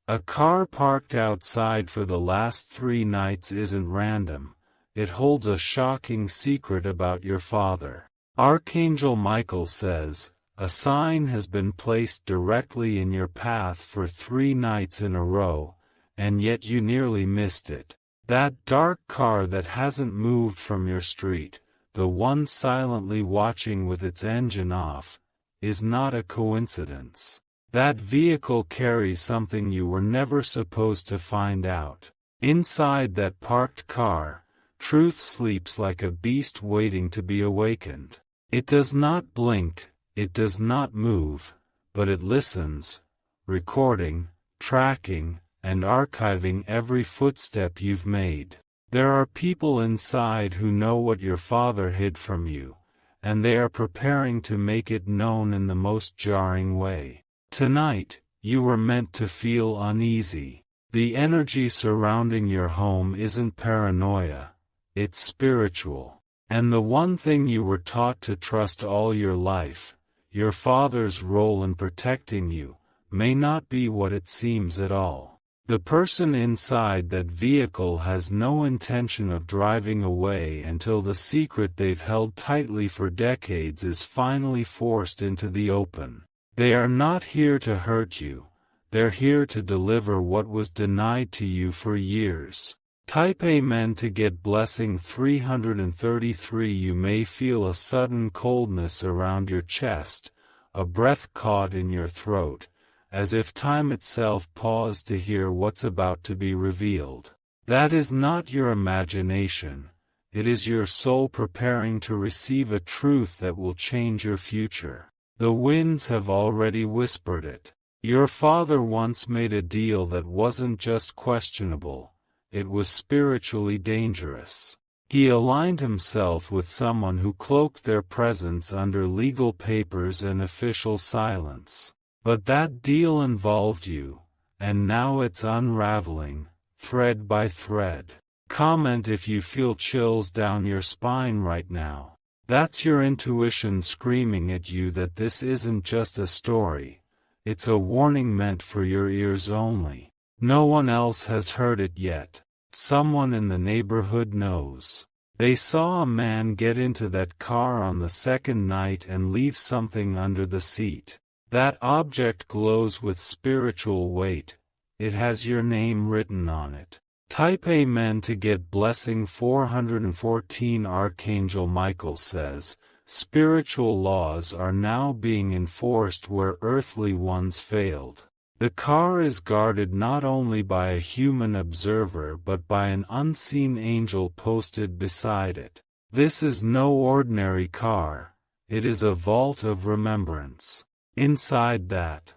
A car parked outside for the last 3 nights isn't random. It holds a shocking secret about your father. Archangel Michael says, a sign has been placed directly in your path for 3 nights in a row, and yet you nearly missed it. That dark car that hasn't moved from your street, the one silently watching with its engine off, is not a coincidence. That vehicle carries something you were never supposed to find out. Inside that parked car, truth sleeps like a beast waiting to be awakened. It does not blink, it does not move, but it listens, recording, tracking, and archiving every footstep you've made. There are people inside who know what your father hid from you, and they are preparing to make it known in the most jarring way. Tonight, you were meant to feel uneasy. The energy surrounding your home isn't paranoia, it's spiritual. And the one thing you were taught to trust all your life, your father's role in protecting you, may not be what it seems at all. The person inside that vehicle has no intention of driving away until the secret they've held tightly for decades is finally forced into the open. They are not here to hurt you, they're here to deliver what was denied to you for years. Type Amen to get blessing 333. You may feel a sudden coldness around your chest, a breath caught in your throat, as if time itself paused to hear what's about to be revealed. That is not your imagination, it is your soul preparing to receive a truth that will change your future. The winds have already whispered it. Your father once made a deal that wasn't just questionable. It was spiritually dangerous. He aligned himself with someone who cloaked their presence under legal papers and official silence. But that deal involved you, and now it's unraveling, thread by thread. Comment if you feel chills down your spine right now. That's your intuition screaming at you that this isn't just a story. It's a warning meant for your ears only. No one else has heard it yet. Someone in the neighborhood knows. They saw a man get into that car on the second night and leave something under the seat. That object glows with spiritual weight. It has your name written on it. Type Amen to get blessing 414. Archangel Michael says, spiritual laws are now being enforced where earthly ones failed. The car is guarded not only by a human observer but by an unseen angel posted beside it. This is no ordinary car, it is a vault of remembrance. Inside that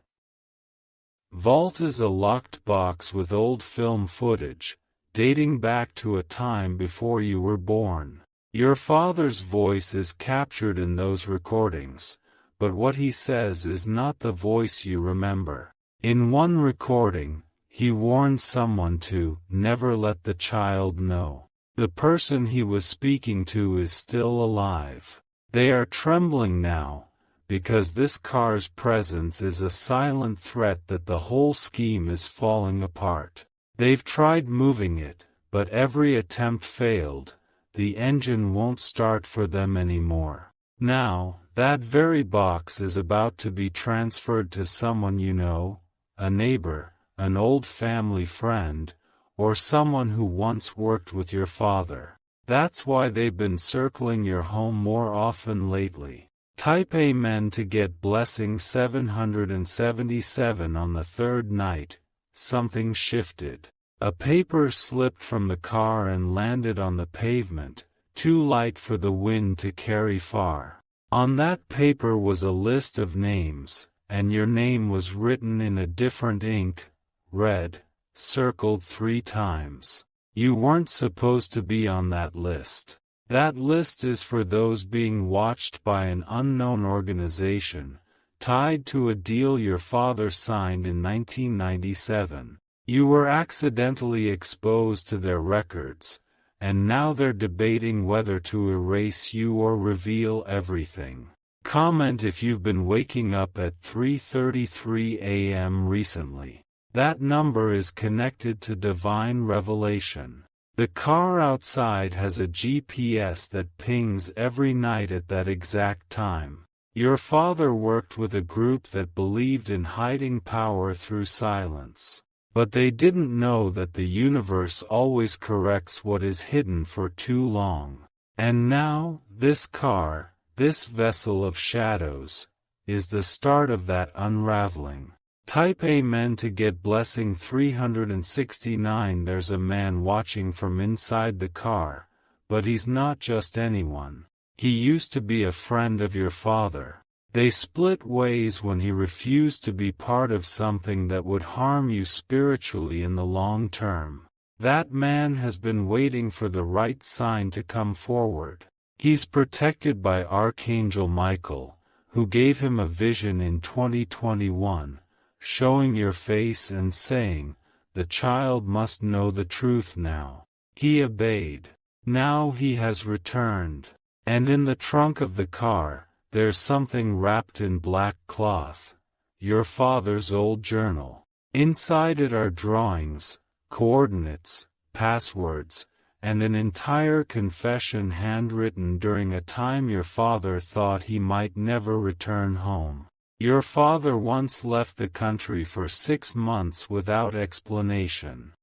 vault is a locked box with old film footage, dating back to a time before you were born. Your father's voice is captured in those recordings, but what he says is not the voice you remember. In one recording, he warned someone to never let the child know. The person he was speaking to is still alive. They are trembling now, because this car's presence is a silent threat that the whole scheme is falling apart. They've tried moving it, but every attempt failed. The engine won't start for them anymore. Now, that very box is about to be transferred to someone you know, a neighbor, an old family friend, or someone who once worked with your father. That's why they've been circling your home more often lately. Type Amen to get blessing 777. On the third night, something shifted. A paper slipped from the car and landed on the pavement, too light for the wind to carry far. On that paper was a list of names, and your name was written in a different ink, red, circled 3 times. You weren't supposed to be on that list. That list is for those being watched by an unknown organization, tied to a deal your father signed in 1997. You were accidentally exposed to their records, and now they're debating whether to erase you or reveal everything. Comment if you've been waking up at 3:33 a.m. recently. That number is connected to divine revelation. The car outside has a GPS that pings every night at that exact time. Your father worked with a group that believed in hiding power through silence. But they didn't know that the universe always corrects what is hidden for too long. And now, this car, this vessel of shadows, is the start of that unraveling. Type Amen to get blessing 369. There's a man watching from inside the car, but he's not just anyone. He used to be a friend of your father. They split ways when he refused to be part of something that would harm you spiritually in the long term. That man has been waiting for the right sign to come forward. He's protected by Archangel Michael, who gave him a vision in 2021, showing your face and saying, "The child must know the truth now." He obeyed. Now he has returned. And in the trunk of the car, there's something wrapped in black cloth. Your father's old journal. Inside it are drawings, coordinates, passwords, and an entire confession handwritten during a time your father thought he might never return home. Your father once left the country for 6 months without explanation.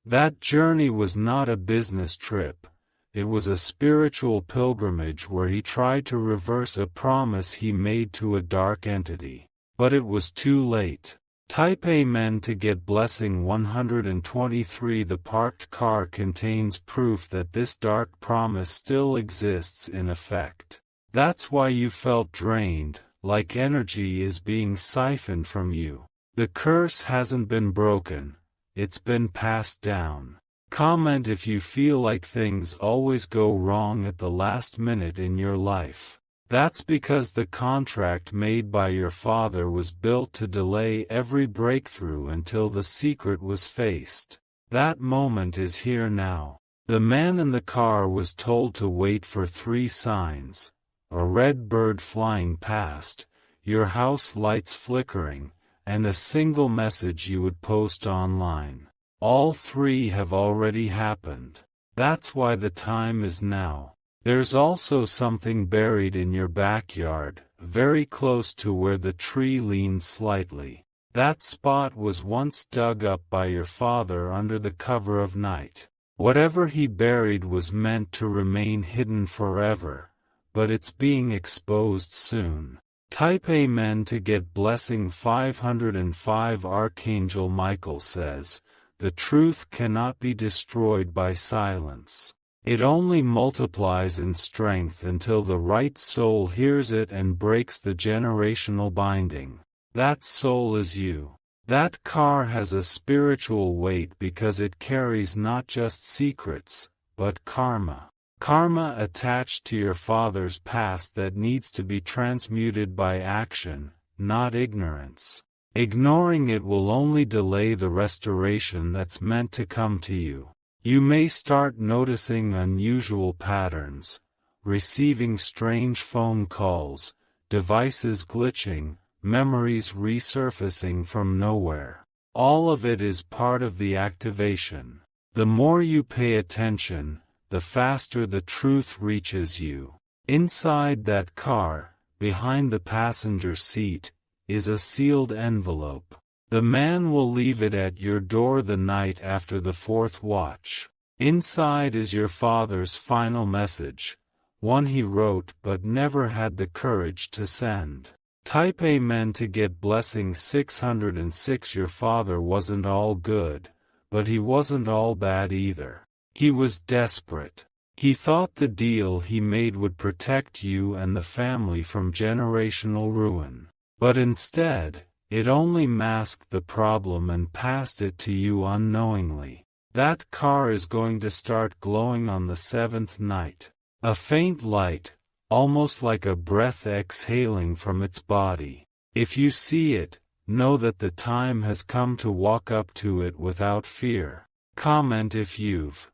That journey was not a business trip. It was a spiritual pilgrimage where he tried to reverse a promise he made to a dark entity. But it was too late. Type Amen to get blessing 123. The parked car contains proof that this dark promise still exists in effect. That's why you felt drained, like energy is being siphoned from you. The curse hasn't been broken. It's been passed down. Comment if you feel like things always go wrong at the last minute in your life. That's because the contract made by your father was built to delay every breakthrough until the secret was faced. That moment is here now. The man in the car was told to wait for 3 signs: a red bird flying past, your house lights flickering, and a single message you would post online. All 3 have already happened. That's why the time is now. There's also something buried in your backyard, very close to where the tree leans slightly. That spot was once dug up by your father under the cover of night. Whatever he buried was meant to remain hidden forever, but it's being exposed soon. Type Amen to get blessing 505. Archangel Michael says, "The truth cannot be destroyed by silence. It only multiplies in strength until the right soul hears it and breaks the generational binding." That soul is you. That car has a spiritual weight because it carries not just secrets, but karma. Karma attached to your father's past that needs to be transmuted by action, not ignorance. Ignoring it will only delay the restoration that's meant to come to you. You may start noticing unusual patterns, receiving strange phone calls, devices glitching, memories resurfacing from nowhere. All of it is part of the activation. The more you pay attention, the faster the truth reaches you. Inside that car, behind the passenger seat, is a sealed envelope. The man will leave it at your door the night after the 4th watch. Inside is your father's final message, one he wrote but never had the courage to send. Type Amen to get blessing 606. Your father wasn't all good, but he wasn't all bad either. He was desperate. He thought the deal he made would protect you and the family from generational ruin. But instead, it only masked the problem and passed it to you unknowingly. That car is going to start glowing on the 7th night. A faint light, almost like a breath exhaling from its body. If you see it, know that the time has come to walk up to it without fear. Comment if you've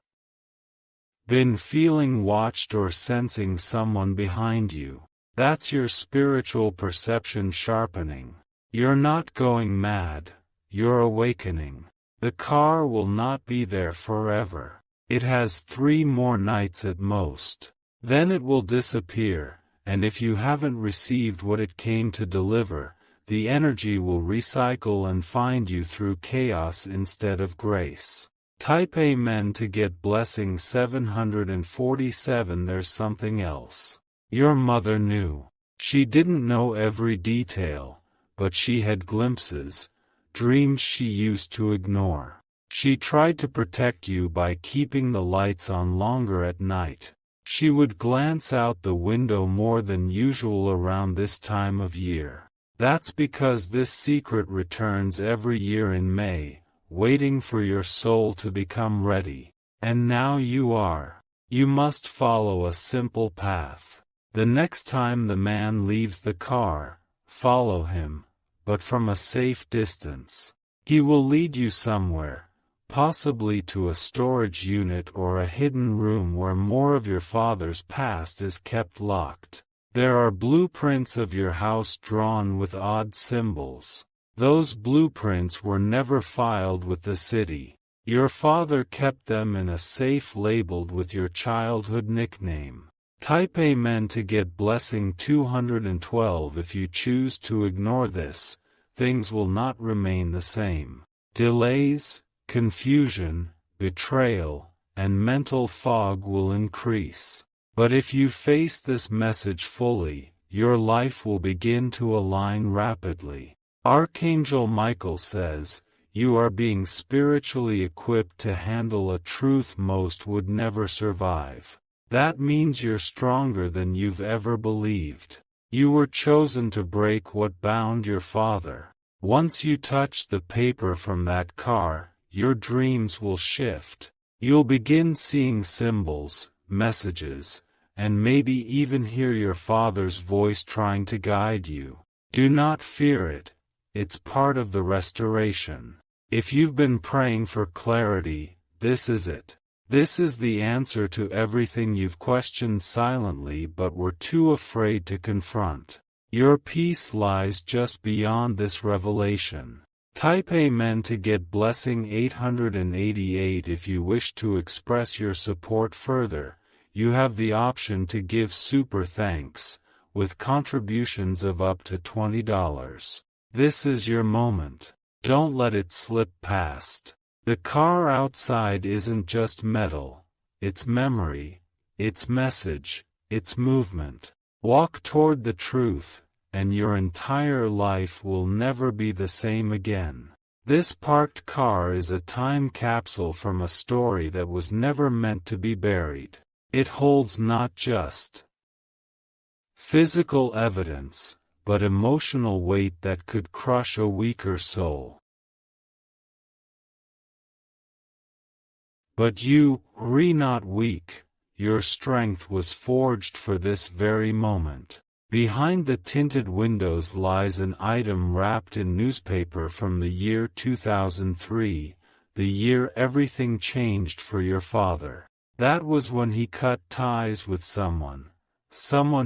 been feeling watched or sensing someone behind you. That's your spiritual perception sharpening. You're not going mad, you're awakening. The car will not be there forever. It has 3 more nights at most. Then it will disappear, and if you haven't received what it came to deliver, the energy will recycle and find you through chaos instead of grace. Type Amen to get blessing 747. There's something else. Your mother knew. She didn't know every detail, but she had glimpses, dreams she used to ignore. She tried to protect you by keeping the lights on longer at night. She would glance out the window more than usual around this time of year. That's because this secret returns every year in May, waiting for your soul to become ready. And now you are. You must follow a simple path. The next time the man leaves the car, follow him, but from a safe distance. He will lead you somewhere, possibly to a storage unit or a hidden room where more of your father's past is kept locked. There are blueprints of your house drawn with odd symbols. Those blueprints were never filed with the city. Your father kept them in a safe labeled with your childhood nickname. Type Amen to get blessing 212. If you choose to ignore this, things will not remain the same. Delays, confusion, betrayal, and mental fog will increase. But if you face this message fully, your life will begin to align rapidly. Archangel Michael says, you are being spiritually equipped to handle a truth most would never survive. That means you're stronger than you've ever believed. You were chosen to break what bound your father. Once you touch the paper from that car, your dreams will shift. You'll begin seeing symbols, messages, and maybe even hear your father's voice trying to guide you. Do not fear it. It's part of the restoration. If you've been praying for clarity, this is it. This is the answer to everything you've questioned silently but were too afraid to confront. Your peace lies just beyond this revelation. Type Amen to get blessing 888. If you wish to express your support further, you have the option to give super thanks, with contributions of up to $20. This is your moment. Don't let it slip past. The car outside isn't just metal, it's memory, it's message, it's movement. Walk toward the truth, and your entire life will never be the same again. This parked car is a time capsule from a story that was never meant to be buried. It holds not just physical evidence, but emotional weight that could crush a weaker soul. But you, not weak, your strength was forged for this very moment. Behind the tinted windows lies an item wrapped in newspaper from the year 2003, the year everything changed for your father. That was when he cut ties with someone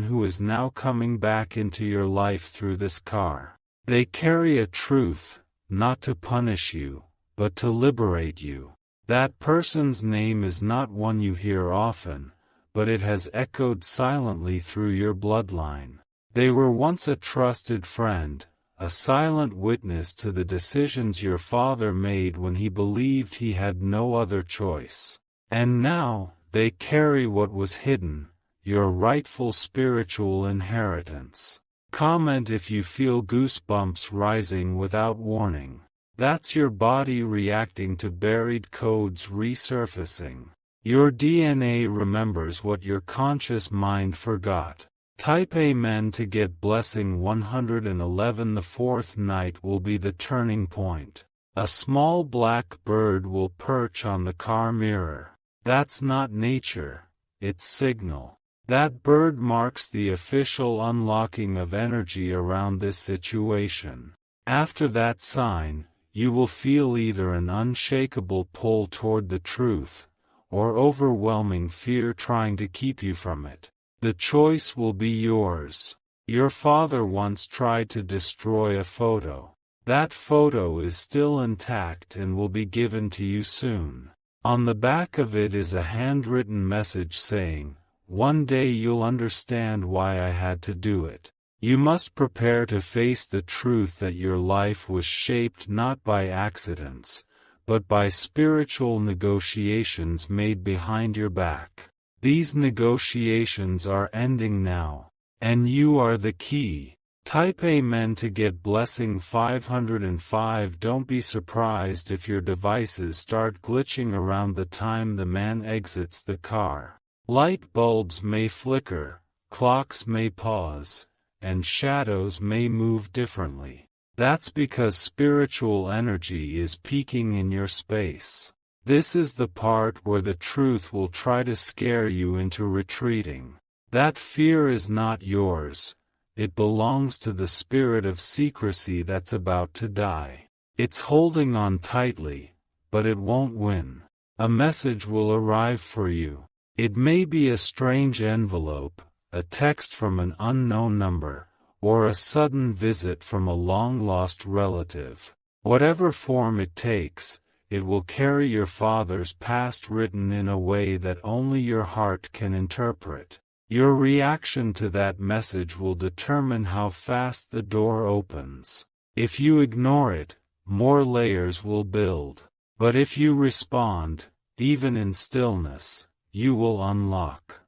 who is now coming back into your life through this car. They carry a truth, not to punish you, but to liberate you. That person's name is not one you hear often, but it has echoed silently through your bloodline. They were once a trusted friend, a silent witness to the decisions your father made when he believed he had no other choice. And now, they carry what was hidden, your rightful spiritual inheritance. Comment if you feel goosebumps rising without warning. That's your body reacting to buried codes resurfacing. Your DNA remembers what your conscious mind forgot. Type Amen to get blessing 111. The fourth night will be the turning point. A small black bird will perch on the car mirror. That's not nature, it's signal. That bird marks the official unlocking of energy around this situation. After that sign, you will feel either an unshakable pull toward the truth, or overwhelming fear trying to keep you from it. The choice will be yours. Your father once tried to destroy a photo. That photo is still intact and will be given to you soon. On the back of it is a handwritten message saying, "One day you'll understand why I had to do it." You must prepare to face the truth that your life was shaped not by accidents, but by spiritual negotiations made behind your back. These negotiations are ending now, and you are the key. Type Amen to get blessing 505. Don't be surprised if your devices start glitching around the time the man exits the car. Light bulbs may flicker, clocks may pause, and shadows may move differently. That's because spiritual energy is peaking in your space. This is the part where the truth will try to scare you into retreating. That fear is not yours. It belongs to the spirit of secrecy that's about to die. It's holding on tightly, but it won't win. A message will arrive for you. It may be a strange envelope, a text from an unknown number, or a sudden visit from a long-lost relative. Whatever form it takes, it will carry your father's past written in a way that only your heart can interpret. Your reaction to that message will determine how fast the door opens. If you ignore it, more layers will build. But if you respond, even in stillness, you will unlock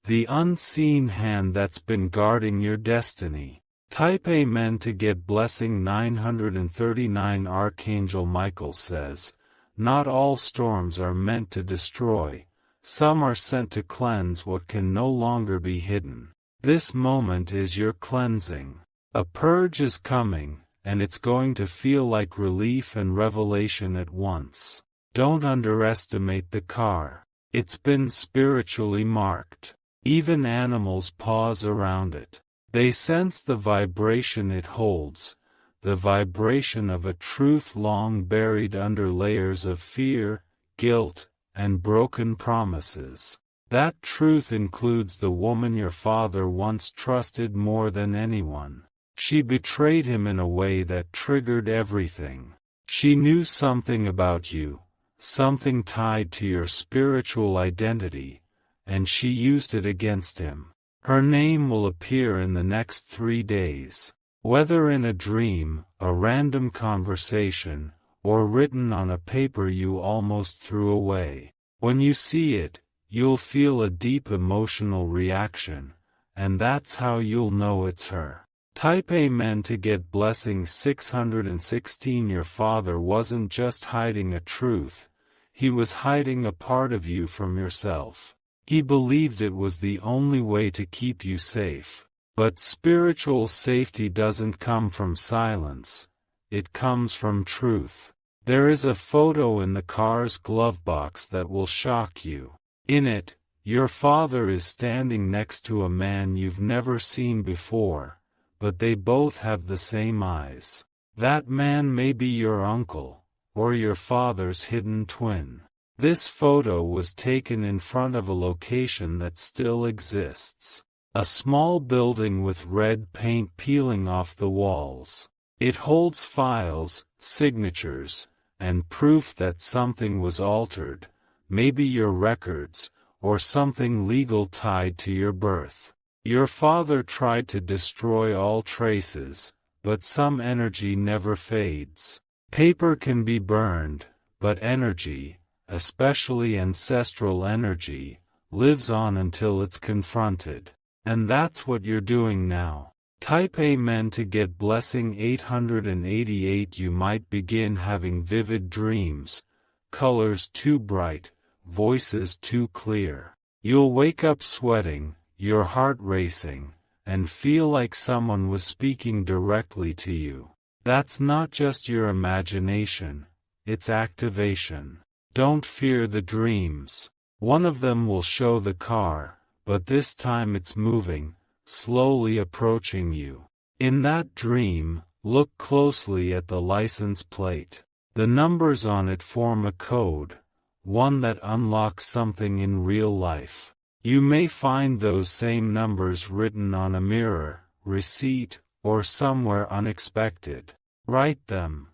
the unseen hand that's been guarding your destiny. Type Amen to get blessing 939. Archangel Michael says, "Not all storms are meant to destroy. Some are sent to cleanse what can no longer be hidden." This moment is your cleansing. A purge is coming, and it's going to feel like relief and revelation at once. Don't underestimate the car. It's been spiritually marked. Even animals pause around it. They sense the vibration it holds, the vibration of a truth long buried under layers of fear, guilt, and broken promises. That truth includes the woman your father once trusted more than anyone. She betrayed him in a way that triggered everything. She knew something about you, something tied to your spiritual identity, and she used it against him. Her name will appear in the next 3 days. Whether in a dream, a random conversation, or written on a paper you almost threw away. When you see it, you'll feel a deep emotional reaction, and that's how you'll know it's her. Type Amen to get blessing 616. Your father wasn't just hiding a truth, he was hiding a part of you from yourself. He believed it was the only way to keep you safe. But spiritual safety doesn't come from silence, it comes from truth. There is a photo in the car's glove box that will shock you. In it, your father is standing next to a man you've never seen before, but they both have the same eyes. That man may be your uncle, or your father's hidden twin. This photo was taken in front of a location that still exists. A small building with red paint peeling off the walls. It holds files, signatures, and proof that something was altered, maybe your records, or something legal tied to your birth. Your father tried to destroy all traces, but some energy never fades. Paper can be burned, but energy, especially ancestral energy, lives on until it's confronted. And that's what you're doing now. Type Amen to get blessing 888. You might begin having vivid dreams, colors too bright, voices too clear. You'll wake up sweating, your heart racing, and feel like someone was speaking directly to you. That's not just your imagination, it's activation. Don't fear the dreams. One of them will show the car, but this time it's moving, slowly approaching you. In that dream, look closely at the license plate. The numbers on it form a code, one that unlocks something in real life. You may find those same numbers written on a mirror, receipt, or somewhere unexpected. Write them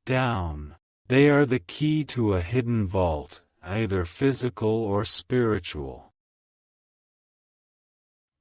down. They are the key to a hidden vault, either physical or spiritual.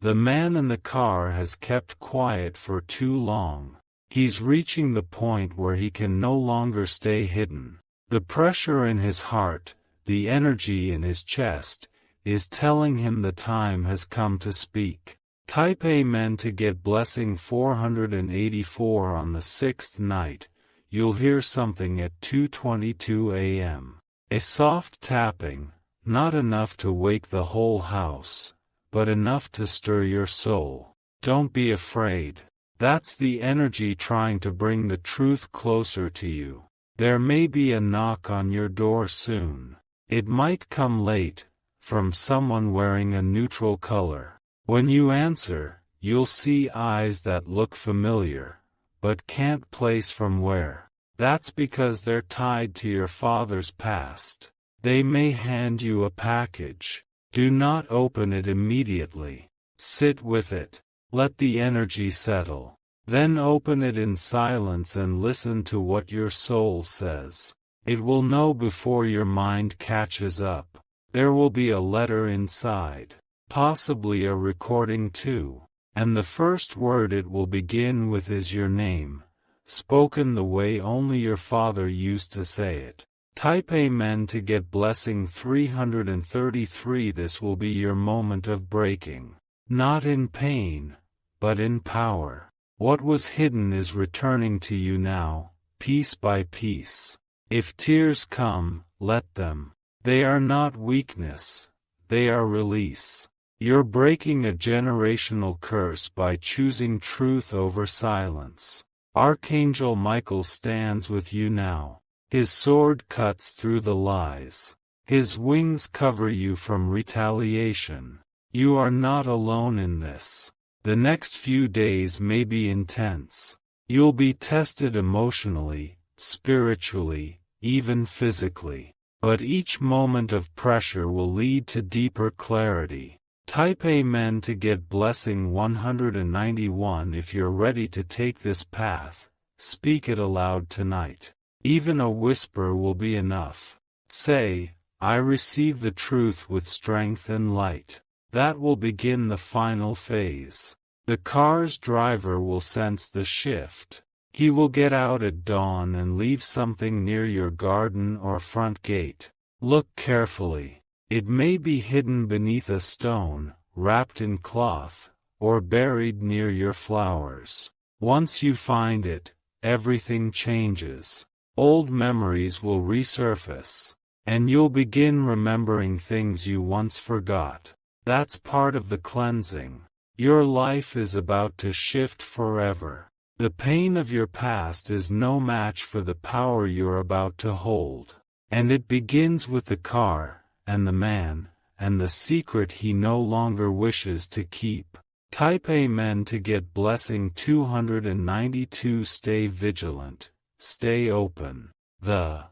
The man in the car has kept quiet for too long. He's reaching the point where he can no longer stay hidden. The pressure in his heart, the energy in his chest, is telling him the time has come to speak. Type Amen to get blessing 484 on the 6th night. You'll hear something at 2:22 a.m. A soft tapping, not enough to wake the whole house, but enough to stir your soul. Don't be afraid. That's the energy trying to bring the truth closer to you. There may be a knock on your door soon. It might come late, from someone wearing a neutral color. When you answer, you'll see eyes that look familiar, but can't place from where. That's because they're tied to your father's past. They may hand you a package. Do not open it immediately. Sit with it. Let the energy settle. Then open it in silence and listen to what your soul says. It will know before your mind catches up. There will be a letter inside. Possibly a recording too. And the first word it will begin with is your name, spoken the way only your father used to say it. Type Amen to get blessing 333. This will be your moment of breaking. Not in pain, but in power. What was hidden is returning to you now, piece by piece. If tears come, let them. They are not weakness, they are release. You're breaking a generational curse by choosing truth over silence. Archangel Michael stands with you now. His sword cuts through the lies. His wings cover you from retaliation. You are not alone in this. The next few days may be intense. You'll be tested emotionally, spiritually, even physically. But each moment of pressure will lead to deeper clarity. Type Amen to get blessing 191 if you're ready to take this path. Speak it aloud tonight. Even a whisper will be enough. Say, I receive the truth with strength and light. That will begin the final phase. The car's driver will sense the shift. He will get out at dawn and leave something near your garden or front gate. Look carefully. It may be hidden beneath a stone, wrapped in cloth, or buried near your flowers. Once you find it, everything changes. Old memories will resurface, and you'll begin remembering things you once forgot. That's part of the cleansing. Your life is about to shift forever. The pain of your past is no match for the power you're about to hold. And it begins with the car, and the man, and the secret he no longer wishes to keep. Type Amen to get blessing 292. Stay vigilant, stay open. The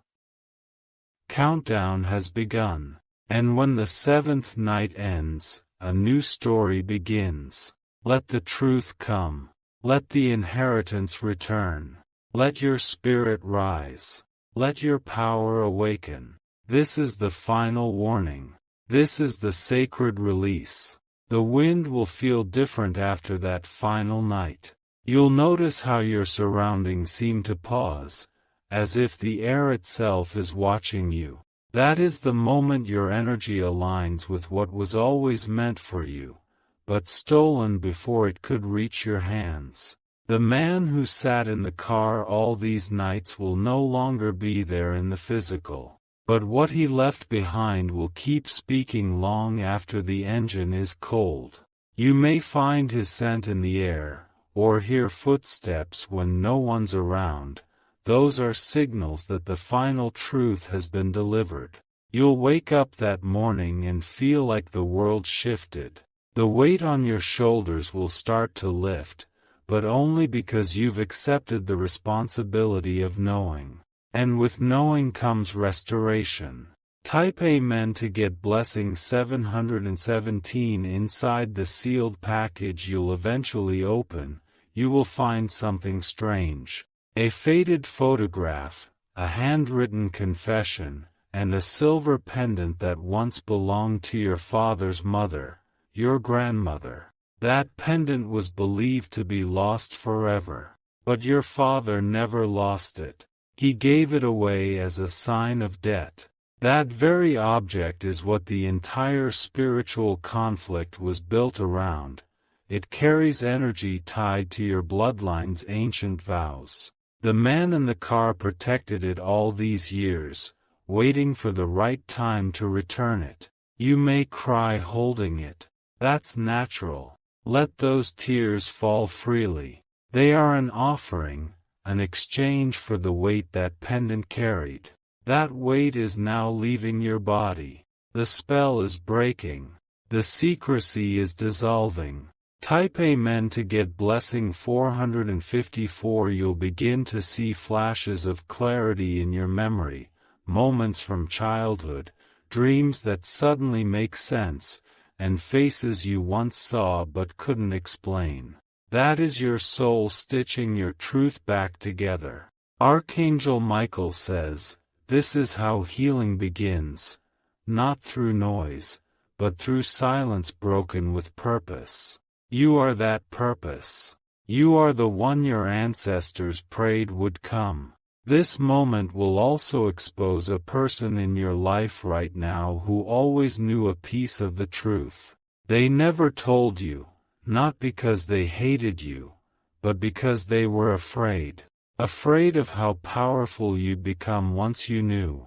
countdown has begun, and when the 7th night ends, a new story begins. Let the truth come. Let the inheritance return. Let your spirit rise. Let your power awaken. This is the final warning. This is the sacred release. The wind will feel different after that final night. You'll notice how your surroundings seem to pause, as if the air itself is watching you. That is the moment your energy aligns with what was always meant for you, but stolen before it could reach your hands. The man who sat in the car all these nights will no longer be there in the physical, but what he left behind will keep speaking long after the engine is cold. You may find his scent in the air, or hear footsteps when no one's around. Those are signals that the final truth has been delivered. You'll wake up that morning and feel like the world shifted. The weight on your shoulders will start to lift, but only because you've accepted the responsibility of knowing. And with knowing comes restoration. Type Amen to get blessing 717. Inside the sealed package you'll eventually open, you will find something strange. A faded photograph, a handwritten confession, and a silver pendant that once belonged to your father's mother, your grandmother. That pendant was believed to be lost forever. But your father never lost it. He gave it away as a sign of debt. That very object is what the entire spiritual conflict was built around. It carries energy tied to your bloodline's ancient vows. The man in the car protected it all these years, waiting for the right time to return it. You may cry holding it. That's natural. Let those tears fall freely. They are an offering, an exchange for the weight that pendant carried. That weight is now leaving your body. The spell is breaking. The secrecy is dissolving. Type Amen to get blessing 454. You'll begin to see flashes of clarity in your memory, moments from childhood, dreams that suddenly make sense, and faces you once saw but couldn't explain. That is your soul stitching your truth back together. Archangel Michael says, this is how healing begins, not through noise, but through silence broken with purpose. You are that purpose. You are the one your ancestors prayed would come. This moment will also expose a person in your life right now who always knew a piece of the truth. They never told you, not because they hated you, but because they were afraid. Afraid of how powerful you'd become once you knew.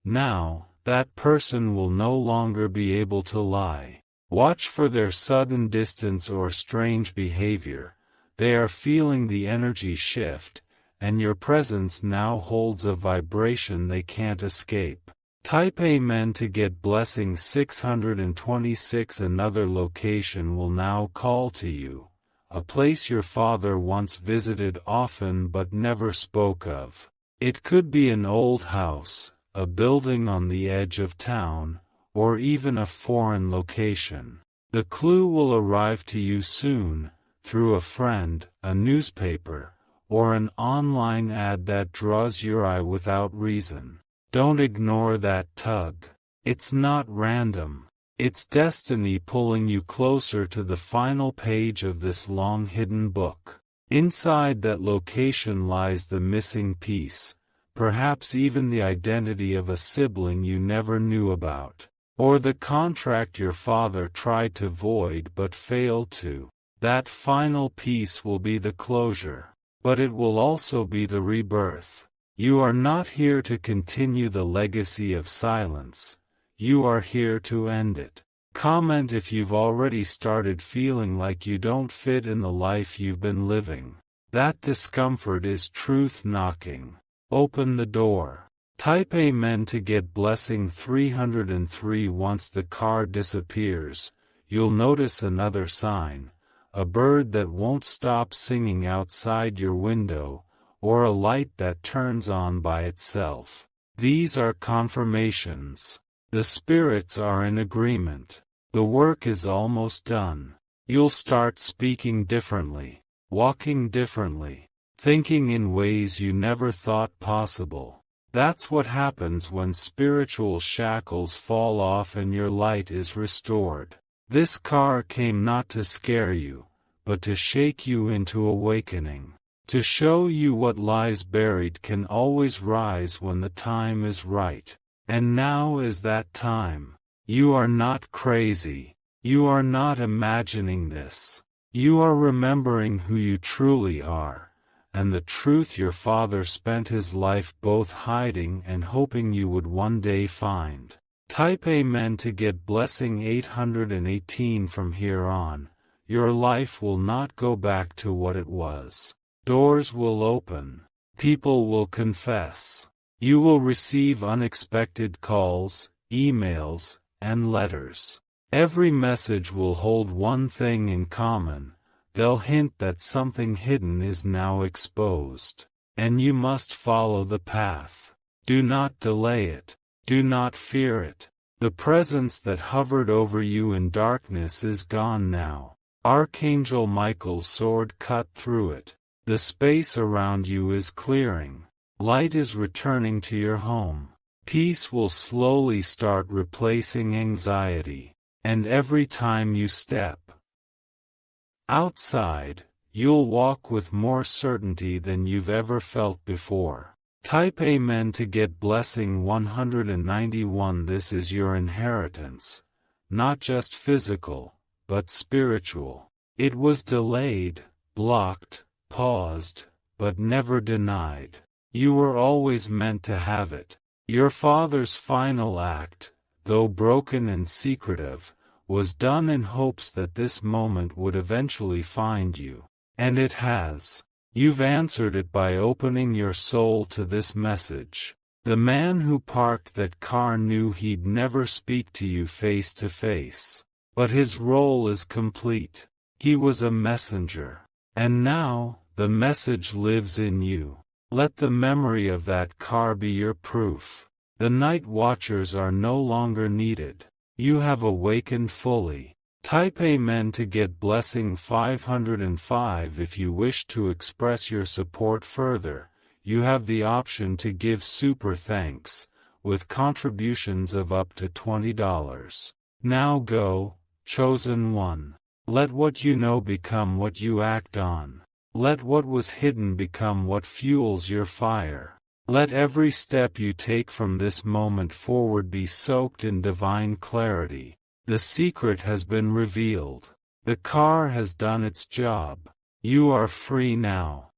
Now, that person will no longer be able to lie. Watch for their sudden distance or strange behavior. They are feeling the energy shift, and your presence now holds a vibration they can't escape. Type Amen to get blessing 626. Another location will now call to you. A place your father once visited often but never spoke of. It could be an old house, a building on the edge of town, or even a foreign location. The clue will arrive to you soon, through a friend, a newspaper, or an online ad that draws your eye without reason. Don't ignore that tug. It's not random. It's destiny pulling you closer to the final page of this long-hidden book. Inside that location lies the missing piece, perhaps even the identity of a sibling you never knew about, or the contract your father tried to void but failed to. That final piece will be the closure, but it will also be the rebirth. You are not here to continue the legacy of silence. You are here to end it. Comment if you've already started feeling like you don't fit in the life you've been living. That discomfort is truth knocking. Open the door. Type Amen to get blessing 303. Once the car disappears, you'll notice another sign, a bird that won't stop singing outside your window, or a light that turns on by itself. These are confirmations. The spirits are in agreement. The work is almost done. You'll start speaking differently, walking differently, thinking in ways you never thought possible. That's what happens when spiritual shackles fall off and your light is restored. This car came not to scare you, but to shake you into awakening. To show you what lies buried can always rise when the time is right. And now is that time. You are not crazy. You are not imagining this. You are remembering who you truly are, and the truth your father spent his life both hiding and hoping you would one day find. Type Amen to get blessing 818. From here on, your life will not go back to what it was. Doors will open. People will confess. You will receive unexpected calls, emails, and letters. Every message will hold one thing in common. They'll hint that something hidden is now exposed. And you must follow the path. Do not delay it. Do not fear it. The presence that hovered over you in darkness is gone now. Archangel Michael's sword cut through it. The space around you is clearing. Light is returning to your home. Peace will slowly start replacing anxiety. And every time you step outside, you'll walk with more certainty than you've ever felt before. Type Amen to get blessing 191. This is your inheritance, not just physical, but spiritual. It was delayed, blocked, paused, but never denied. You were always meant to have it. Your father's final act, though broken and secretive, was done in hopes that this moment would eventually find you. And it has. You've answered it by opening your soul to this message. The man who parked that car knew he'd never speak to you face to face. But his role is complete. He was a messenger. And now, the message lives in you. Let the memory of that car be your proof. The night watchers are no longer needed. You have awakened fully. Type Amen to get blessing 505. If you wish to express your support further, you have the option to give super thanks, with contributions of up to $20. Now go, chosen one. Let what you know become what you act on. Let what was hidden become what fuels your fire. Let every step you take from this moment forward be soaked in divine clarity. The secret has been revealed. The car has done its job. You are free now.